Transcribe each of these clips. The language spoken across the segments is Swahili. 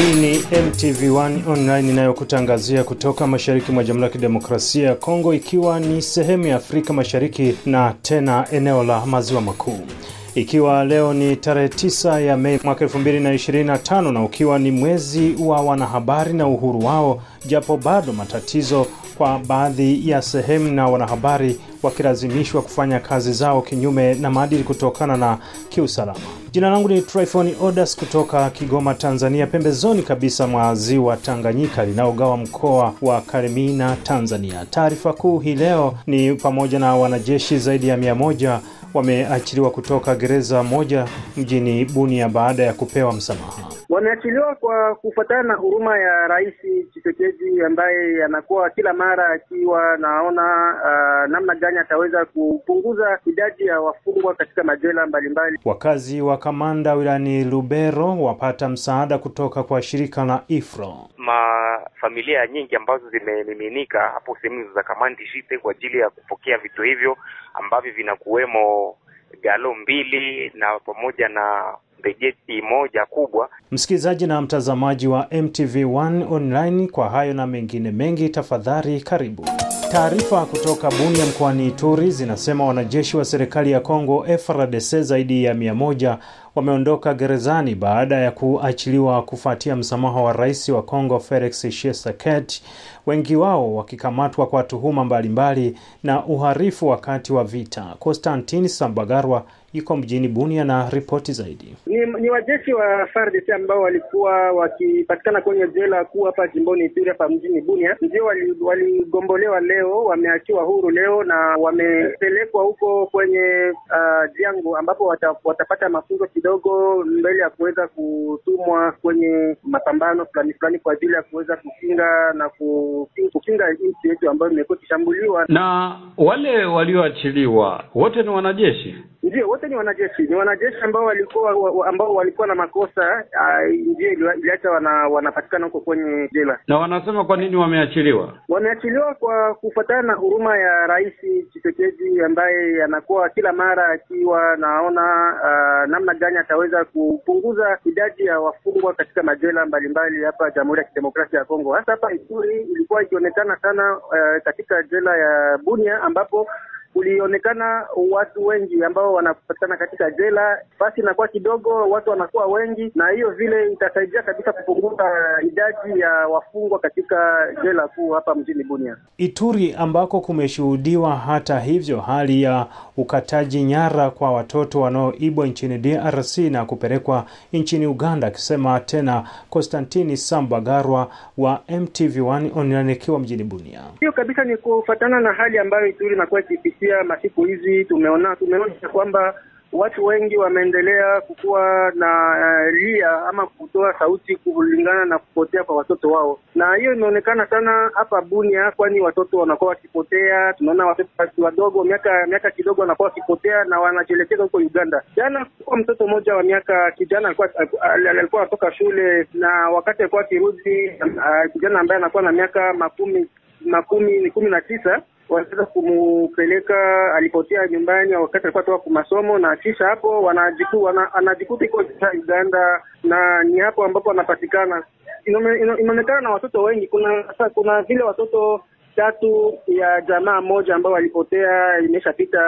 Hii ni MTV1 online inayokutangazia kutoka mashariki mwa Jamhuri ya Kidemokrasia ya Kongo, ikiwa ni sehemu ya Afrika Mashariki na tena eneo la Maziwa Makuu. Ikiwa leo ni tarehe 9 ya Mei mwaka 2025 na ukiwa ni mwezi wa wanahabari na uhuru wao, japo bado matatizo kwa baadhi ya sehemu na wanahabari wakilazimishwa kufanya kazi zao kinyume na maadili kutokana na kiusalama. Jina langu ni Tryphon Odas kutoka Kigoma, Tanzania, pembezoni kabisa mwa ziwa Tanganyika linaogawa mkoa wa Kalemie, Tanzania. Taarifa kuu hii leo ni pamoja na wanajeshi zaidi ya 100 wameachiliwa kutoka gereza moja mjini Bunia baada ya kupewa msamaha. Wameachiliwa kwa kufuatana na huruma ya Rais Tshisekedi ambaye anakuwa kila mara akiwa naona namna gani ataweza kupunguza idadi ya wafungwa katika majela mbalimbali. Wakazi wa Kamanda wilayani Lubero wapata msaada kutoka kwa shirika la IFRO. Familia nyingi ambazo zimemiminika hapo sehemu za Kamandi Shite kwa ajili ya kupokea vitu hivyo ambavyo vinakuwemo galo 2 na pamoja na bejeti moja kubwa. Msikilizaji na mtazamaji wa MTV1 online, kwa hayo na mengine mengi, tafadhali karibu. Taarifa kutoka Bunia mkoani Ituri zinasema wanajeshi wa serikali ya Kongo FARDC zaidi ya 100 wameondoka gerezani baada ya kuachiliwa kufuatia msamaha wa Rais wa Kongo Felix Tshisekedi, wengi wao wakikamatwa kwa tuhuma mbalimbali na uhalifu wakati wa vita. Constantine Sambagarwa yuko mjini Bunia na ripoti zaidi. Ni wajeshi wa FARDC ambao walikuwa wakipatikana kwenye jela kuu hapa jimboni Ituri hapa mjini Bunia, ndio waligombolewa leo, wameachiwa huru leo na wamepelekwa huko kwenye Diango ambapo watapata mafunzo kidogo mbele ya kuweza kutumwa kwenye mapambano fulani kwa ajili ya kuweza kukinga na kukinga nchi yetu ambayo imekuwa ikishambuliwa. Na wale walioachiliwa wote ni wanajeshi? Ndio, wote ni wanajeshi. Ni wanajeshi ambao walikuwa na makosa, ndio iliacha wanapatikana huko kwenye jela. Na wanasema kwa nini wameachiliwa? Wameachiliwa kwa kufuatana na huruma ya Rais Tshisekedi ambaye anakuwa kila mara akiwa naona namna gani ataweza kupunguza idadi ya wafungwa katika majela mbalimbali hapa Jamhuri ya Kidemokrasia ya Kongo. Hasa hapa Ituri ilikuwa ikionekana sana katika jela ya Bunia ambapo kulionekana watu wengi ambao wanapatikana katika jela, basi inakuwa kidogo, watu wanakuwa wengi, na hiyo vile itasaidia kabisa kupunguza idadi ya wafungwa katika jela kuu hapa mjini Bunia. Ituri ambako kumeshuhudiwa hata hivyo hali ya ukataji nyara kwa watoto wanaoibwa nchini DRC na kupelekwa nchini Uganda, akisema tena Constantine Sambagarwa wa MTV1 online akiwa mjini Bunia. Hiyo kabisa ni kufuatana na hali ambayo Ituri inakuwa ikipitia masiku hizi. Tumeona kwamba watu wengi wameendelea kukuwa na lia ama kutoa sauti kulingana na kupotea kwa watoto wao, na hiyo imeonekana sana hapa Bunia, kwani watoto wanakuwa wakipotea. Tunaona watoto wadogo miaka kidogo wanakuwa wakipotea na wanajelekeza huko Uganda. Jana kwa mtoto mmoja wa kijana alikuwa anatoka shule, na wakati alikuwa akirudi, kijana ambaye anakuwa na miaka 19 wanaweza kumupeleka, alipotea nyumbani wakati alikuwa toka kwa masomo, na kisha hapo anajikuta iko Uganda, na ni hapo ambapo anapatikana. Inaonekana na watoto wengi, kuna vile watoto 3 ya jamaa moja ambao walipotea, imeshapita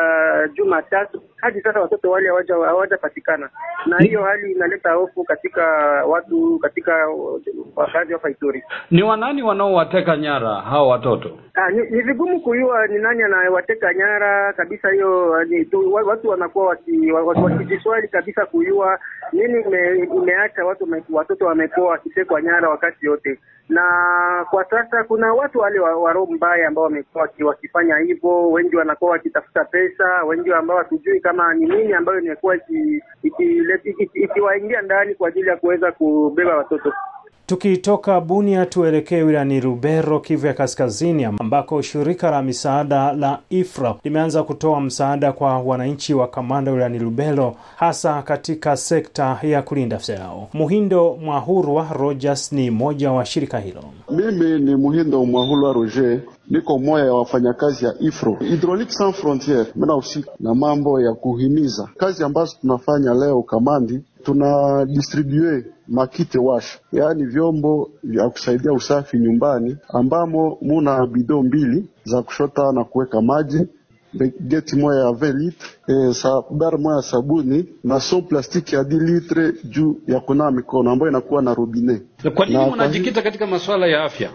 Jumatatu. Hadi sasa watoto wale hawajapatikana, na hiyo hali inaleta hofu katika watu, katika wakazi wa Ituri. Ni wanani wanaowateka nyara hao watoto? Ni vigumu kujua ni nani anayewateka nyara kabisa. Hiyo watu wanakuwa wakijiswali kabisa kujua nini imeacha watoto wamekuwa wakitekwa nyara wakati yote. Na kwa sasa kuna watu wale wa roho mbaya ambao wamekuwa wakifanya hivyo. Wengi wanakuwa wakitafuta pesa, wengi ambao hatujui kama ni nini ambayo imekuwa ikiwaingia ndani kwa ajili ya kuweza kubeba watoto. Tukitoka Bunia tuelekee wilayani Lubero, Kivu ya Kaskazini, ambako shirika la misaada la IFRO limeanza kutoa msaada kwa wananchi wa Kamanda wilayani Lubero, hasa katika sekta ya kulinda afya yao. Muhindo Mwahurwa Rogers ni mmoja wa shirika hilo. Mimi ni Muhindo Mwahurwa Roger, niko moja ya wafanyakazi ya IFRO Hydraulique Sans Frontières. Mimi nahusika na mambo ya kuhimiza kazi ambazo tunafanya leo Kamandi. tuna distribue makite wash, yaani vyombo vya kusaidia usafi nyumbani, ambamo muna bidon 2 za kushota na kuweka maji, geti moja ya 20 litre, sabar moja ya sabuni na so plastiki ya 10 litre juu ya kunawa mikono ambayo inakuwa na robinet. Kwa nini mnajikita katika masuala ya afya?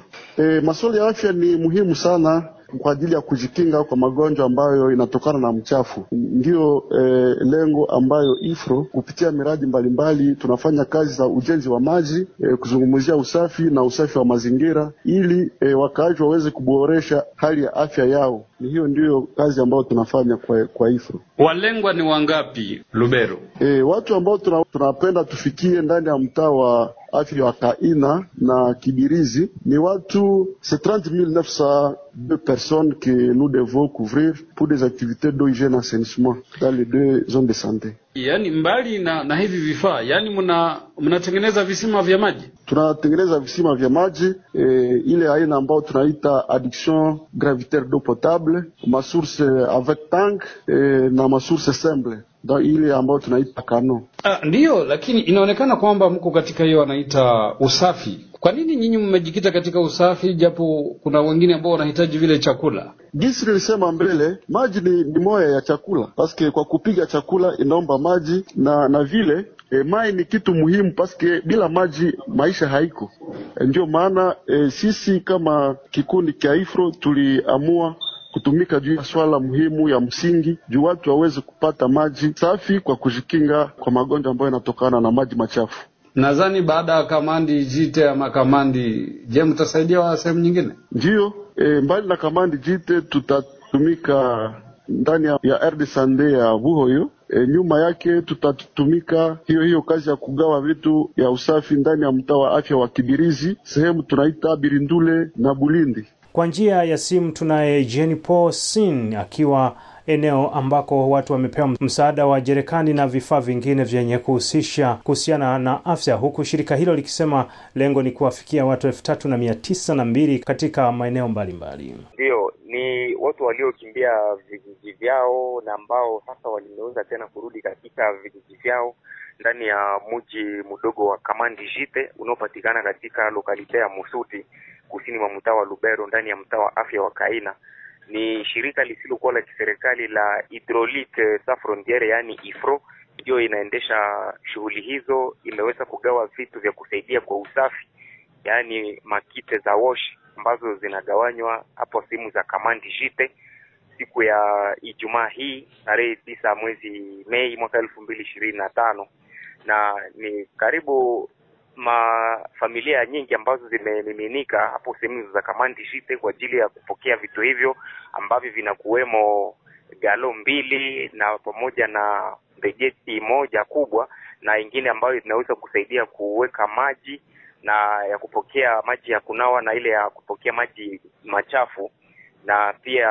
Masuala ya afya ni muhimu sana kwa ajili ya kujikinga kwa magonjwa ambayo inatokana na mchafu. Ndio lengo ambayo IFRO kupitia miradi mbalimbali tunafanya kazi za ujenzi wa maji, kuzungumzia usafi na usafi wa mazingira ili wakaaji waweze kuboresha hali ya afya yao. Ni hiyo ndio kazi ambayo tunafanya kwa IFRO. Walengwa ni wangapi Lubero? Watu ambao tunapenda tufikie ndani ya mtaa wa afya wa Kaina na Kibirizi ni watu 30,902 personnes que nous devons couvrir pour des activités d'eau, hygiène et assainissement dans les 2 zones de santé. Yaani mbali na hivi vifaa, yaani mnatengeneza visima vya maji? Tunatengeneza visima vya maji, ile aina ambao tunaita adduction gravitaire d'eau potable, masource avec tank na masource simple, ndio ile ambao tunaita kano. Ndiyo, lakini inaonekana kwamba mko katika hiyo wanaita usafi. Kwa nini nyinyi mmejikita katika usafi japo kuna wengine ambao wanahitaji vile chakula? Jinsi nilisema mbele, maji ni moja ya chakula. Paske kwa kupiga chakula inaomba maji na vile maji ni kitu muhimu paske bila maji maisha haiko. Ndio maana sisi kama kikundi cha IFRO tuliamua kutumika juu ya swala muhimu ya msingi juu watu waweze kupata maji safi kwa kujikinga kwa magonjwa ambayo yanatokana na maji machafu. Nadhani baada ya kamandi jite ama kamandi, je, mtasaidia wa sehemu nyingine? Ndio, mbali na kamandi jite tutatumika ndani ya RD Sande ya Buhoyo. Nyuma yake tutatumika hiyo kazi ya kugawa vitu ya usafi ndani ya mtaa wa afya wa Kibirizi, sehemu tunaita Birindule na Bulindi. Kwa njia ya simu tunaye Jenny Paul Sin akiwa eneo ambako watu wamepewa msaada wa jerekani na vifaa vingine vyenye kuhusiana na afya, huku shirika hilo likisema lengo ni kuwafikia watu 3,902 katika maeneo mbalimbali. Ndio, ni watu waliokimbia vijiji vyao na ambao sasa walimeuza tena kurudi katika vijiji vyao ndani ya mji mdogo wa Kamandi Jite unaopatikana katika lokalite ya Musuti kusini mwa mtaa wa Lubero ndani ya mtaa wa afya wa Kaina. Ni shirika lisilokuwa la kiserikali la Hydraulique Sans Frontières yani IFRO ndio inaendesha shughuli hizo. Imeweza kugawa vitu vya kusaidia kwa usafi, yani makite za wash ambazo zinagawanywa hapo sehemu za Kamandi Jite siku ya Ijumaa hii tarehe 9 mwezi Mei mwaka 2025, na ni karibu familia nyingi ambazo zimemiminika hapo sehemu za Kamandi Jite kwa ajili ya kupokea vitu hivyo ambavyo vinakuwemo galo 2 na pamoja na bejeti moja kubwa na ingine ambayo inaweza kusaidia kuweka maji na ya kupokea maji ya kunawa na ile ya kupokea maji machafu, na pia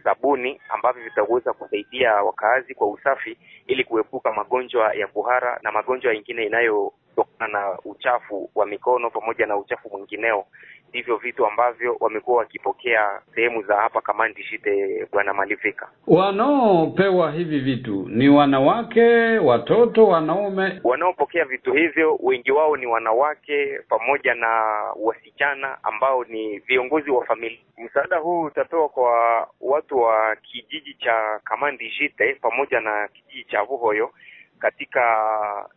sabuni ambavyo vitaweza kusaidia wakazi kwa usafi ili kuepuka magonjwa ya kuhara na magonjwa mengine inayotokana na uchafu wa mikono pamoja na uchafu mwingineo. Ndivyo vitu ambavyo wamekuwa wakipokea sehemu za hapa Kamandi Jite, Bwana Malivika. Wanaopewa hivi vitu ni wanawake, watoto, wanaume? Wanaopokea vitu hivyo wengi wao ni wanawake pamoja na wasichana ambao ni viongozi wa familia. Msaada huu utapewa kwa watu wa kijiji cha Kamandi Jite pamoja na kijiji cha Buhoyo. Katika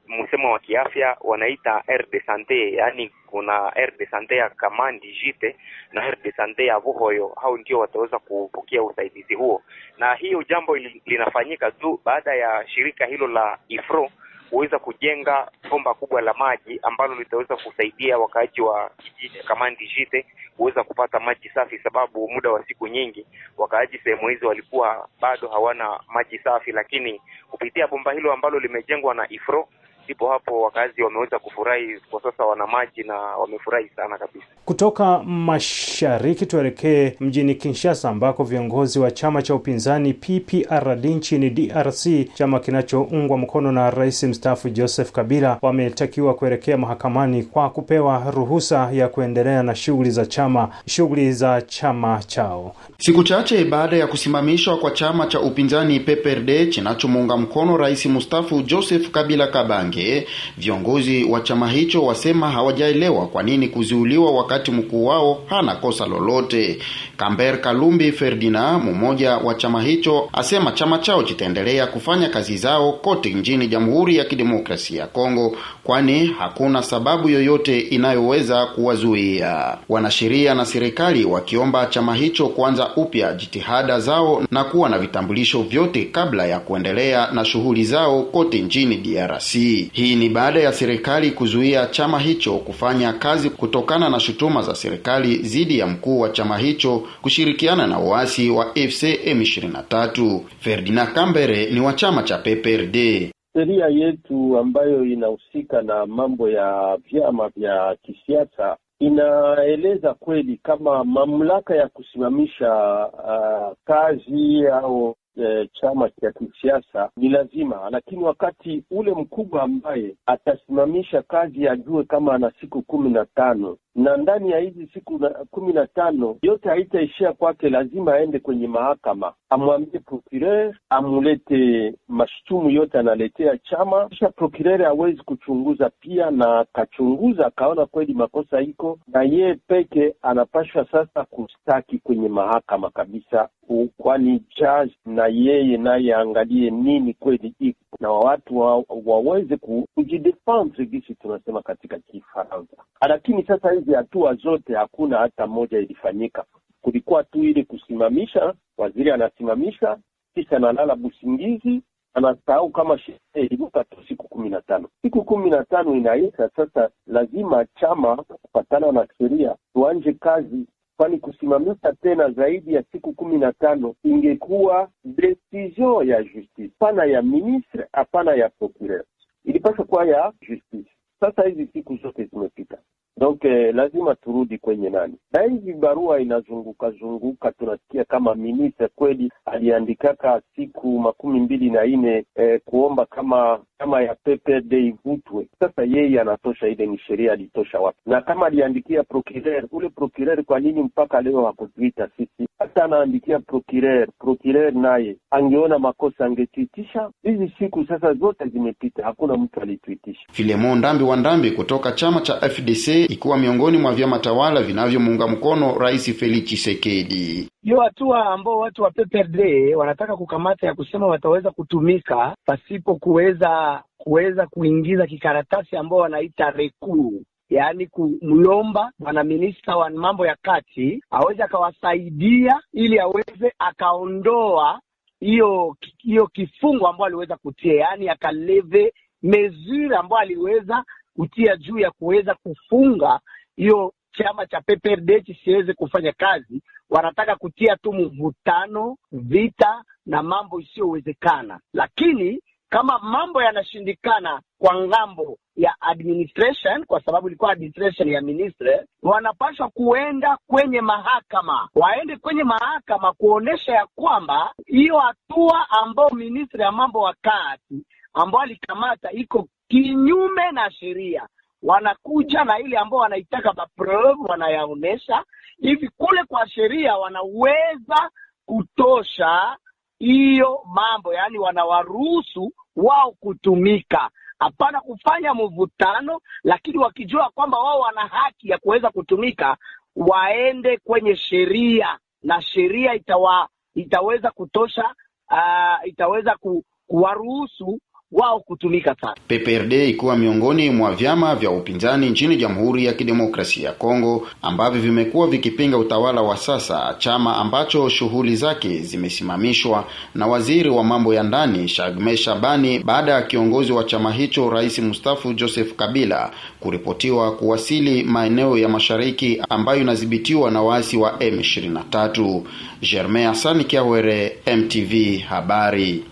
msemo wa kiafya wanaita aire de sante, yani kuna aire de sante ya Kamandi Jite na aire de sante ya Buhoyo. Hao ndio wataweza kupokea usaidizi huo, na hiyo jambo linafanyika tu baada ya shirika hilo la IFRO kuweza kujenga bomba kubwa la maji ambalo litaweza kusaidia wakaaji wa kijiji cha Kamandi Jite kuweza kupata maji safi, sababu muda wa siku nyingi wakaaji sehemu hizo walikuwa bado hawana maji safi, lakini kupitia bomba hilo ambalo limejengwa na IFRO ndipo hapo wakazi wameweza kufurahi. Kwa sasa wana maji na wamefurahi sana kabisa. Kutoka mashariki tuelekee mjini Kinshasa ambako viongozi wa chama cha upinzani PPRD nchini DRC, chama kinachoungwa mkono na Rais mstaafu Joseph Kabila, wametakiwa kuelekea mahakamani kwa kupewa ruhusa ya kuendelea na shughuli za chama chao. Siku chache baada ya kusimamishwa kwa chama cha upinzani PPRD kinachomuunga mkono Rais mstaafu Joseph Kabila Kabange, Sange, viongozi wa chama hicho wasema hawajaelewa kwa nini kuzuiliwa wakati mkuu wao hana kosa lolote. Kamber Kalumbi Ferdinand, mmoja wa chama hicho, asema chama chao kitaendelea kufanya kazi zao kote nchini Jamhuri ya Kidemokrasia ya Kongo, kwani hakuna sababu yoyote inayoweza kuwazuia. Wanasheria na serikali wakiomba chama hicho kuanza upya jitihada zao na kuwa na vitambulisho vyote kabla ya kuendelea na shughuli zao kote nchini DRC. Hii ni baada ya serikali kuzuia chama hicho kufanya kazi kutokana na shutuma za serikali dhidi ya mkuu wa chama hicho kushirikiana na waasi wa FC M23. Ferdinand Kambere ni wa chama cha PPRD. Sheria yetu ambayo inahusika na mambo ya vyama vya kisiasa inaeleza kweli kama mamlaka ya kusimamisha kazi au chama cha kisiasa ni lazima, lakini wakati ule mkubwa ambaye atasimamisha kazi ajue kama ana siku 15, na ndani ya hizi siku 15 yote haitaishia kwake, lazima aende kwenye mahakama, amwambie procureur amulete mashtumu yote analetea chama, kisha procureur hawezi kuchunguza pia, na kachunguza kaona kweli makosa iko, na yeye peke anapashwa sasa kustaki kwenye mahakama kabisa, kwani judge na yeye naye angalie nini kweli iko, na watu waweze kujidefend gisi tunasema katika Kifaransa. Lakini sasa hizi hatua zote hakuna hata moja ilifanyika. Kulikuwa tu ile kusimamisha, waziri anasimamisha, kisha analala busingizi, anasahau kama sheria ilivuka tu siku 15. Siku 15 inaisha, sasa lazima chama kupatana na sheria tuanje kazi, kwani kusimamisha tena zaidi ya siku 15 ingekuwa decision ya justice, pana ya ministre, hapana ya procureur. Ilipaswa kuwa ya justice. Sasa hizi siku zote zimepita. Donc lazima turudi kwenye nani. Na hizi barua inazunguka, tunasikia kama ministre kweli aliandikaka siku 24 kuomba kama ya PPRD ivutwe. Sasa yeye anatosha ile ni sheria alitosha wapi? Na kama aliandikia procureur, ule procureur kwa nini mpaka leo hakutuita sisi? Hata anaandikia procureur naye angeona makosa angetuitisha. Hizi siku sasa zote zimepita, hakuna mtu alituitisha. Filemon Ndambi wa Ndambi kutoka chama cha FDC, ikiwa miongoni mwa vyama tawala vinavyomuunga mkono Rais Felix Tshisekedi. Hiyo hatua ambao watu wa PPRD wanataka kukamata ya kusema wataweza kutumika pasipo kuweza kuingiza kikaratasi ambao wanaita rekuu, yaani kumlomba bwana minista wa mambo ya kati aweze akawasaidia ili aweze akaondoa hiyo kifungo ambao aliweza kutia, yaani akaleve mesure ambao aliweza kutia juu ya kuweza kufunga hiyo chama cha PPRD kisiweze kufanya kazi. Wanataka kutia tu mvutano, vita na mambo isiyowezekana. Lakini kama mambo yanashindikana kwa ngambo ya administration, kwa sababu ilikuwa administration ya ministre, wanapaswa kuenda kwenye mahakama. Waende kwenye mahakama kuonesha ya kwamba hiyo hatua ambao ministre ya mambo wakati ambao alikamata iko kinyume na sheria. Wanakuja na ile ambao wanaitaka maprove, wanayaonesha hivi kule kwa sheria wanaweza kutosha hiyo mambo, yani wanawaruhusu wao kutumika, hapana kufanya mvutano, lakini wakijua kwamba wao wana haki ya kuweza kutumika, waende kwenye sheria na sheria itaweza kutosha, itaweza kuwaruhusu wao kutumika sana. PPRD ikuwa miongoni mwa vyama vya upinzani nchini Jamhuri ya Kidemokrasia ya Kongo ambavyo vimekuwa vikipinga utawala wa sasa, chama ambacho shughuli zake zimesimamishwa na waziri wa mambo ya ndani Shagme Shabani baada ya kiongozi wa chama hicho Rais Mustafa Joseph Kabila kuripotiwa kuwasili maeneo ya mashariki ambayo inadhibitiwa na waasi wa M23. Germain Hassan Kiawere, MTV Habari.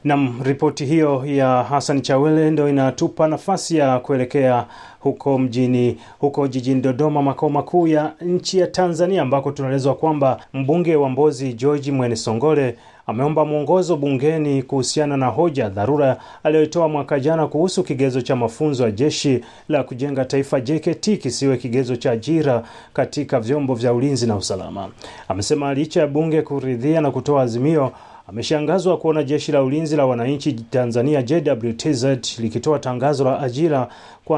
Na ripoti hiyo ya Hassan Chawele ndio inatupa nafasi ya kuelekea huko jijini Dodoma, makao makuu ya nchi ya Tanzania, ambako tunaelezwa kwamba mbunge wa Mbozi George Mwenesongole ameomba mwongozo bungeni kuhusiana na hoja dharura aliyoitoa mwaka jana kuhusu kigezo cha mafunzo ya jeshi la kujenga taifa JKT kisiwe kigezo cha ajira katika vyombo vya ulinzi na usalama. Amesema licha ya bunge kuridhia na kutoa azimio, ameshangazwa kuona Jeshi la Ulinzi la Wananchi Tanzania JWTZ likitoa tangazo la ajira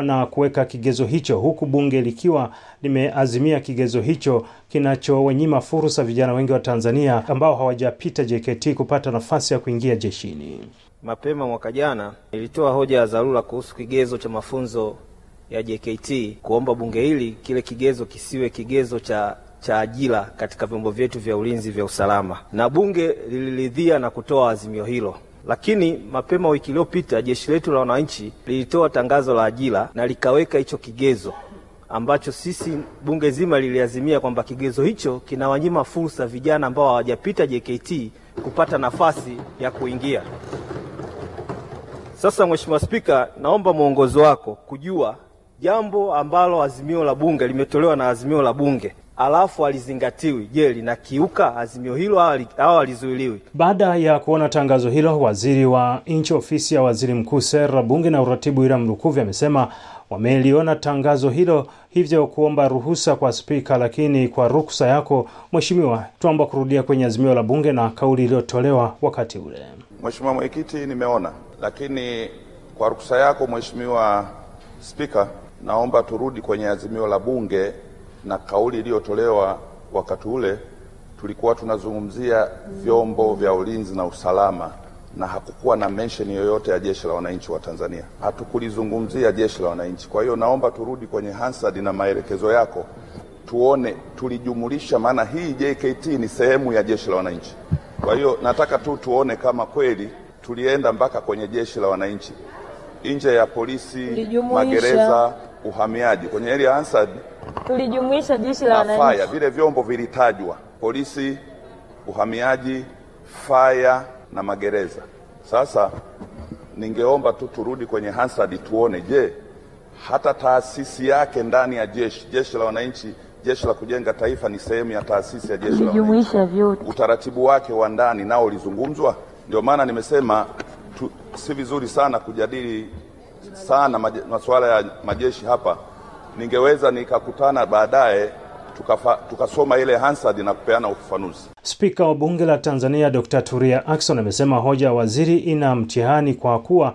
na kuweka kigezo hicho, huku bunge likiwa limeazimia kigezo hicho kinachowanyima fursa vijana wengi wa Tanzania ambao hawajapita JKT kupata nafasi ya kuingia jeshini. Mapema mwaka jana nilitoa hoja ya dharura kuhusu kigezo cha mafunzo ya JKT, kuomba bunge hili kile kigezo kisiwe kigezo cha ajira katika vyombo vyetu vya ulinzi vya usalama, na bunge liliridhia na kutoa azimio hilo. Lakini mapema wiki iliyopita Jeshi letu la Wananchi lilitoa tangazo la ajira na likaweka hicho kigezo ambacho sisi bunge zima liliazimia kwamba kigezo hicho kinawanyima fursa vijana ambao hawajapita JKT kupata nafasi ya kuingia. Sasa Mheshimiwa Spika, naomba mwongozo wako kujua jambo ambalo azimio la bunge limetolewa na azimio la bunge alafu alizingatiwi, je, linakiuka azimio hilo au alizuiliwi? Baada ya kuona tangazo hilo, waziri wa nchi ofisi ya waziri mkuu, sera, bunge na uratibu Iram Lukuvi amesema wameliona tangazo hilo, hivyo kuomba ruhusa kwa spika. Lakini kwa ruksa yako Mheshimiwa, tuomba kurudia kwenye azimio la bunge na kauli iliyotolewa wakati ule. Mheshimiwa Mwenyekiti, nimeona, lakini kwa ruksa yako Mheshimiwa Spika, naomba turudi kwenye azimio la bunge na kauli iliyotolewa wakati ule. Tulikuwa tunazungumzia vyombo vya ulinzi na usalama na hakukuwa na mention yoyote ya Jeshi la Wananchi wa Tanzania. Hatukulizungumzia Jeshi la Wananchi. Kwa hiyo naomba turudi kwenye Hansard na maelekezo yako, tuone tulijumulisha, maana hii JKT ni sehemu ya Jeshi la Wananchi. Kwa hiyo nataka tuone kama kweli tulienda mpaka kwenye Jeshi la Wananchi, nje ya polisi, magereza, uhamiaji. Kwenye area Hansard tulijumuisha Jeshi la Wananchi. Fire, vile vyombo vilitajwa: polisi, uhamiaji, fire na magereza. Sasa ningeomba turudi kwenye Hansard tuone, je, hata taasisi yake ndani ya Jeshi la Wananchi, Jeshi la Kujenga Taifa ni sehemu ya taasisi ya Jeshi la Wananchi. Utaratibu wake wa ndani nao ulizungumzwa. Ndio maana nimesema si vizuri sana kujadili sana masuala ya majeshi hapa. Ningeweza nikakutana baadaye tukasoma ile Hansard na kupeana ufafanuzi. Spika wa bunge la Tanzania Dr. Turia Ackson amesema hoja waziri ina mtihani kwa kuwa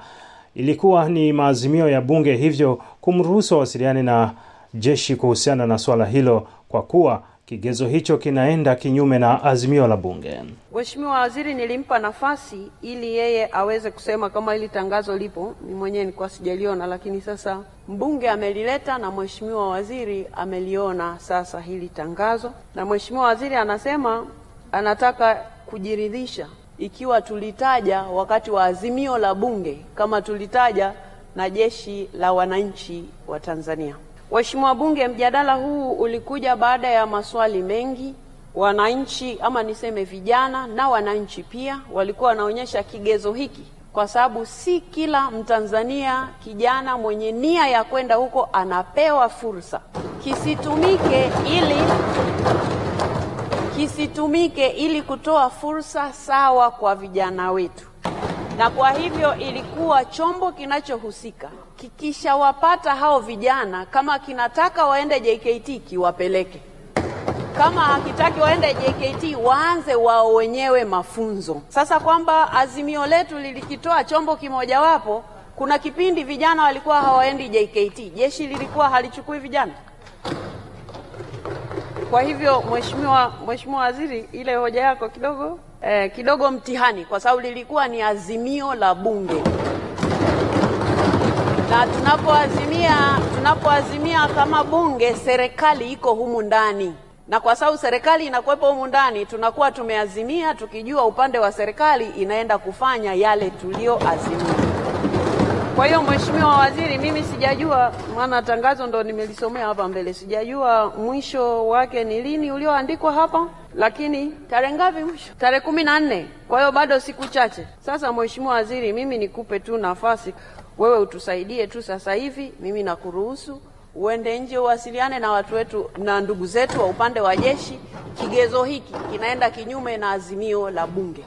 ilikuwa ni maazimio ya bunge, hivyo kumruhusu wasiliane na jeshi kuhusiana na swala hilo kwa kuwa kigezo hicho kinaenda kinyume na azimio la bunge. Mheshimiwa Waziri nilimpa nafasi ili yeye aweze kusema kama hili tangazo lipo. Ni mwenyewe nilikuwa sijaliona, lakini sasa mbunge amelileta na Mheshimiwa Waziri ameliona sasa hili tangazo, na Mheshimiwa Waziri anasema anataka kujiridhisha ikiwa tulitaja wakati wa azimio la bunge kama tulitaja na Jeshi la Wananchi wa Tanzania. Mheshimiwa Bunge, mjadala huu ulikuja baada ya maswali mengi. Wananchi ama niseme vijana na wananchi pia walikuwa wanaonyesha kigezo hiki, kwa sababu si kila Mtanzania kijana mwenye nia ya kwenda huko anapewa fursa. Kisitumike ili kutoa fursa sawa kwa vijana wetu. Na kwa hivyo ilikuwa chombo kinachohusika kikishawapata hao vijana, kama kinataka waende JKT kiwapeleke, kama hakitaki waende JKT waanze wao wenyewe mafunzo. Sasa kwamba azimio letu lilikitoa chombo kimojawapo, kuna kipindi vijana walikuwa hawaendi JKT, jeshi lilikuwa halichukui vijana. Kwa hivyo Mheshimiwa Waziri, ile hoja yako kidogo mtihani, kwa sababu lilikuwa ni azimio la bunge. Na tunapoazimia kama bunge, serikali iko humu ndani. Na kwa sababu serikali inakuwepo humu ndani, tunakuwa tumeazimia tukijua upande wa serikali inaenda kufanya yale tulioazimia. Kwa hiyo Mheshimiwa Waziri, mimi sijajua, maana tangazo ndo nimelisomea hapa mbele, sijajua mwisho wake ni lini ulioandikwa hapa, lakini tarehe ngapi mwisho? Tarehe 14. Kwa hiyo bado siku chache. Sasa Mheshimiwa Waziri, mimi nikupe tu nafasi, wewe utusaidie tu sasa hivi, mimi nakuruhusu uende nje uwasiliane na watu wetu na ndugu zetu wa upande wa jeshi. Kigezo hiki kinaenda kinyume na azimio la bunge.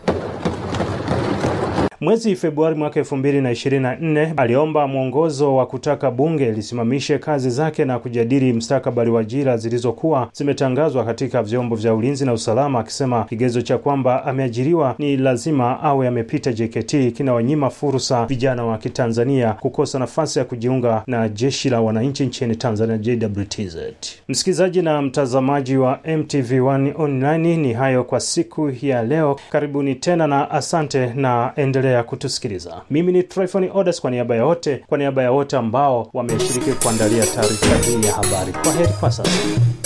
Mwezi Februari mwaka 2024 aliomba mwongozo wa kutaka bunge lisimamishe kazi zake na kujadili mustakabali wa ajira zilizokuwa zimetangazwa katika vyombo vya ulinzi na usalama, akisema kigezo cha kwamba ameajiriwa ni lazima awe amepita JKT kinawanyima fursa vijana wa Kitanzania kukosa nafasi ya kujiunga na jeshi la wananchi nchini Tanzania JWTZ. Msikilizaji na mtazamaji wa MTV1 Online, ni hayo kwa siku ya leo. Karibuni tena na asante na endelea kutusikiliza. Mimi ni Tryphon Odas kwa niaba ya wote ambao wameshiriki kuandalia taarifa hii ya habari. Kwaheri kwa sasa.